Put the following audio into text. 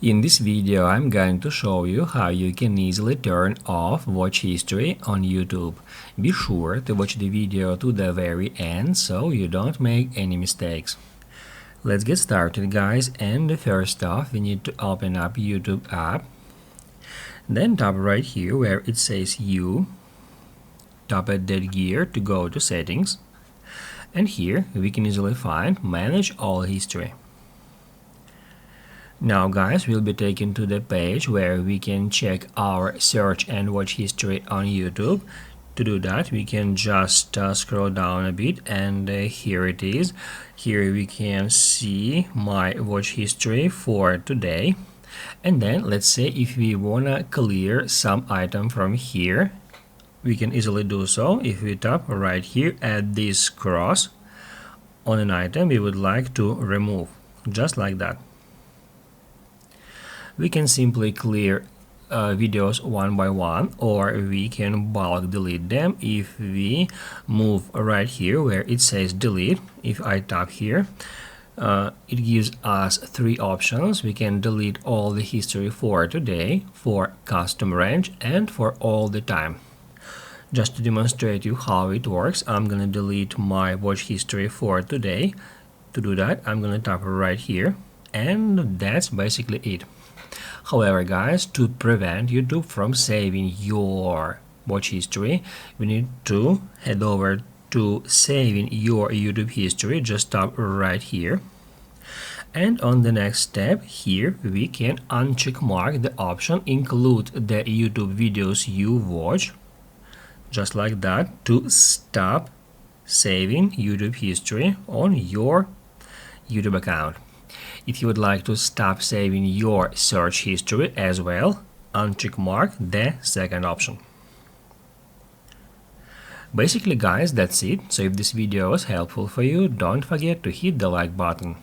In this video, I'm going to show you how you can easily turn off watch history on YouTube. Be sure to watch the video to the very end so you don't make any mistakes. Let's get started, guys, and first off we need to open up YouTube app. Then tap right here where it says You. Tap at that gear to go to settings. And here we can easily find Manage All History. Now guys, we'll be taken to the page where we can check our search and watch history on YouTube. To do that, we can just scroll down a bit, and here it is. Here we can see my watch history for today. And then let's say if we wanna clear some item from here, we can easily do so if we tap right here at this cross on an item we would like to remove, just like that. We can simply clear videos one by one, or we can bulk delete them if we move right here where it says delete. If I tap here, it gives us three options. We can delete all the history for today, for custom range, and for all the time. Just to demonstrate you how it works, I'm gonna delete my watch history for today. To do that, I'm gonna tap right here, and that's basically it. However, guys, to prevent YouTube from saving your watch history, we need to head over to saving your YouTube history. Just tap right here. And on the next step here, we can uncheck mark the option include the YouTube videos you watch, just like that, to stop saving YouTube history on your YouTube account. If you would like to stop saving your search history as well, uncheck mark the second option. Basically, guys, that's it. So if this video was helpful for you, don't forget to hit the like button.